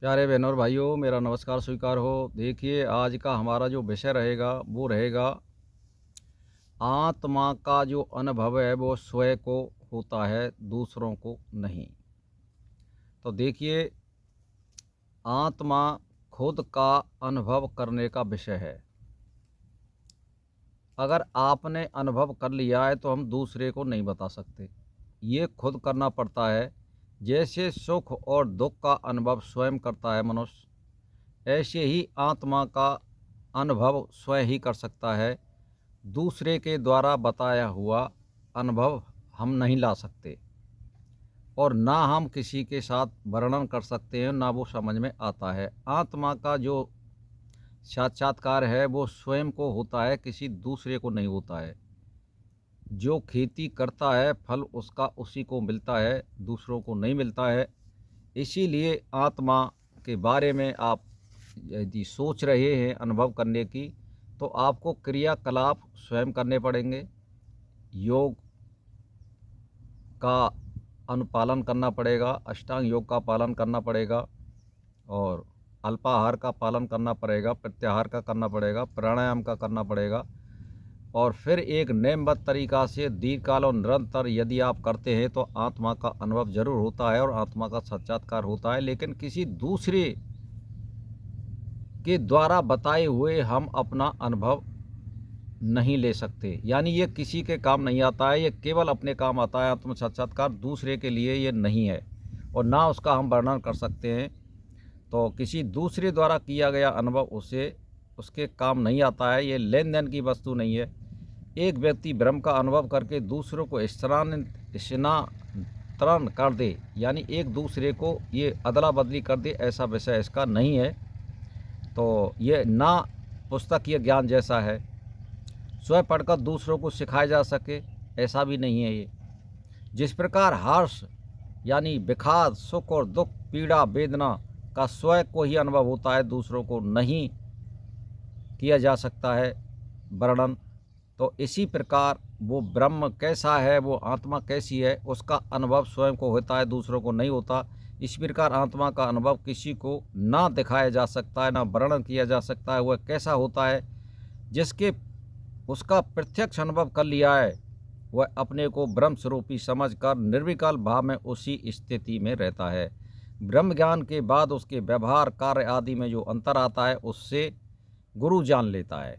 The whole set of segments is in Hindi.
प्यारे बहनों और भाइयों, मेरा नमस्कार स्वीकार हो। देखिए, आज का हमारा जो विषय रहेगा वो रहेगा आत्मा का जो अनुभव है वो स्वयं को होता है, दूसरों को नहीं। तो देखिए, आत्मा खुद का अनुभव करने का विषय है। अगर आपने अनुभव कर लिया है तो हम दूसरे को नहीं बता सकते, ये खुद करना पड़ता है। जैसे सुख और दुख का अनुभव स्वयं करता है मनुष्य, ऐसे ही आत्मा का अनुभव स्वयं ही कर सकता है। दूसरे के द्वारा बताया हुआ अनुभव हम नहीं ला सकते और ना हम किसी के साथ वर्णन कर सकते हैं, ना वो समझ में आता है। आत्मा का जो साक्षात्कार है वो स्वयं को होता है, किसी दूसरे को नहीं होता है। जो खेती करता है फल उसका उसी को मिलता है, दूसरों को नहीं मिलता है। इसीलिए आत्मा के बारे में आप यदि सोच रहे हैं अनुभव करने की, तो आपको क्रियाकलाप स्वयं करने पड़ेंगे। योग का अनुपालन करना पड़ेगा, अष्टांग योग का पालन करना पड़ेगा और अल्पाहार का पालन करना पड़ेगा, प्रत्याहार का करना पड़ेगा, प्राणायाम का करना पड़ेगा। और फिर एक नियमबद्ध तरीका से दीर्घकाल और निरंतर यदि आप करते हैं तो आत्मा का अनुभव जरूर होता है और आत्मा का साक्षात्कार होता है। लेकिन किसी दूसरे के द्वारा बताए हुए हम अपना अनुभव नहीं ले सकते, यानी ये किसी के काम नहीं आता है, ये केवल अपने काम आता है। आत्म साक्षात्कार दूसरे के लिए ये नहीं है और ना उसका हम वर्णन कर सकते हैं। तो किसी दूसरे द्वारा किया गया अनुभव उसे उसके काम नहीं आता है, ये लेन देन की वस्तु नहीं है। एक व्यक्ति ब्रह्म का अनुभव करके दूसरों को स्थानांतरण कर दे, यानी एक दूसरे को ये अदला बदली कर दे, ऐसा विषय इसका नहीं है। तो ये ना पुस्तकीय ज्ञान जैसा है, स्वयं पढ़कर दूसरों को सिखाया जा सके, ऐसा भी नहीं है ये। जिस प्रकार हर्ष यानी विषाद, सुख और दुख, पीड़ा, वेदना का स्वयं को ही अनुभव होता है, दूसरों को नहीं किया जा सकता है वर्णन। तो इसी प्रकार वो ब्रह्म कैसा है, वो आत्मा कैसी है, उसका अनुभव स्वयं को होता है, दूसरों को नहीं होता। इस प्रकार आत्मा का अनुभव किसी को ना दिखाया जा सकता है, ना वर्णन किया जा सकता है। वह कैसा होता है, जिसके उसका प्रत्यक्ष अनुभव कर लिया है, वह अपने को ब्रह्म स्वरूपी समझकर निर्विकल्प भाव में उसी स्थिति में रहता है। ब्रह्म ज्ञान के बाद उसके व्यवहार, कार्य आदि में जो अंतर आता है उससे गुरु जान लेता है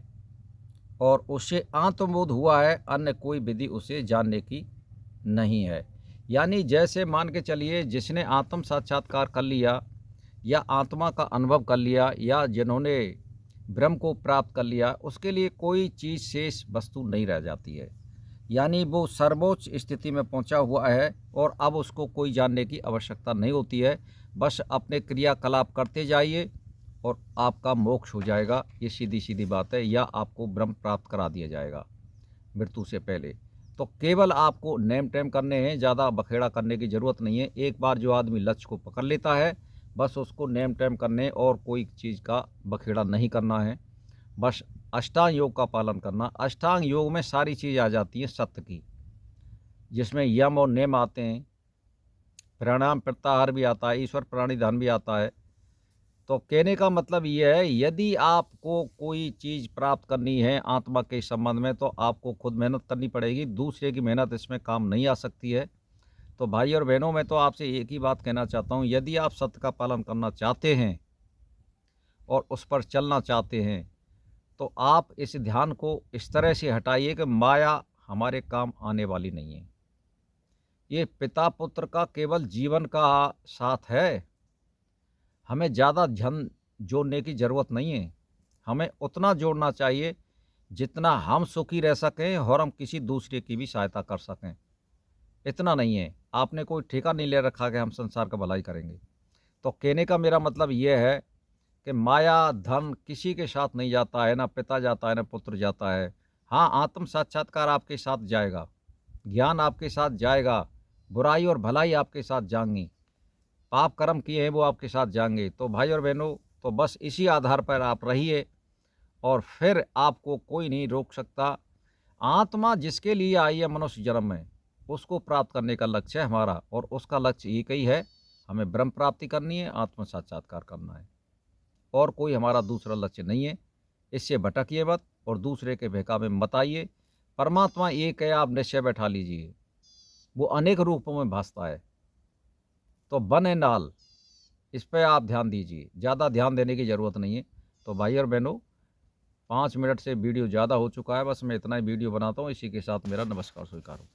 और उससे आत्मबोध हुआ है, अन्य कोई विधि उसे जानने की नहीं है। यानी जैसे मान के चलिए, जिसने आत्म साक्षात्कार कर लिया या आत्मा का अनुभव कर लिया या जिन्होंने ब्रह्म को प्राप्त कर लिया, उसके लिए कोई चीज़ शेष वस्तु नहीं रह जाती है। यानी वो सर्वोच्च स्थिति में पहुंचा हुआ है और अब उसको कोई जानने की आवश्यकता नहीं होती है। बस अपने क्रियाकलाप करते जाइए और आपका मोक्ष हो जाएगा। ये सीधी सीधी बात है, या आपको ब्रह्म प्राप्त करा दिया जाएगा मृत्यु से पहले। तो केवल आपको नेम टेम करने हैं, ज़्यादा बखेड़ा करने की ज़रूरत नहीं है। एक बार जो आदमी लक्ष्य को पकड़ लेता है, बस उसको नेम टेम करने और कोई चीज़ का बखेड़ा नहीं करना है। बस अष्टांग योग का पालन करना। अष्टांग योग में सारी चीज़ आ जाती है सत्य की, जिसमें यम और नियम आते हैं, प्राणायाम प्रत्याहार भी आता है, ईश्वर प्राणिधान भी आता है। तो कहने का मतलब ये है, यदि आपको कोई चीज़ प्राप्त करनी है आत्मा के संबंध में, तो आपको खुद मेहनत करनी पड़ेगी। दूसरे की मेहनत इसमें काम नहीं आ सकती है। तो भाई और बहनों, मैं तो आपसे एक ही बात कहना चाहता हूँ, यदि आप सत्य का पालन करना चाहते हैं और उस पर चलना चाहते हैं, तो आप इस ध्यान को इस तरह से हटाइए कि माया हमारे काम आने वाली नहीं है। ये पिता पुत्र का केवल जीवन का साथ है। हमें ज़्यादा धन जोड़ने की ज़रूरत नहीं है। हमें उतना जोड़ना चाहिए जितना हम सुखी रह सकें और हम किसी दूसरे की भी सहायता कर सकें। इतना नहीं है। आपने कोई ठेका नहीं ले रखा कि हम संसार का भलाई करेंगे। तो कहने का मेरा मतलब ये है कि माया धन किसी के साथ नहीं जाता है, ना पिता जाता है, ना पुत्र जाता है। हाँ, आत्म साक्षात्कार आपके साथ जाएगा, ज्ञान आपके साथ जाएगा, बुराई और भलाई आपके साथ जाएंगी, पाप कर्म किए हैं वो आपके साथ जाएंगे। तो भाई और बहनों, तो बस इसी आधार पर आप रहिए और फिर आपको कोई नहीं रोक सकता। आत्मा जिसके लिए आई है मनुष्य जन्म में, उसको प्राप्त करने का लक्ष्य है हमारा, और उसका लक्ष्य एक ही है हमें ब्रह्म प्राप्ति करनी है, आत्म साक्षात्कार करना है, और कोई हमारा दूसरा लक्ष्य नहीं है। इससे भटकिए मत और दूसरे के बहकावे में मत आइए। परमात्मा एक है, आप निश्चय बैठा लीजिए, वो अनेक रूपों में भासता है। तो वन एंड ऑल, इस पे आप ध्यान दीजिए, ज़्यादा ध्यान देने की ज़रूरत नहीं है। तो भाई और बहनों, 5 मिनट से वीडियो ज़्यादा हो चुका है, बस मैं इतना ही वीडियो बनाता हूँ। इसी के साथ मेरा नमस्कार स्वीकार हो।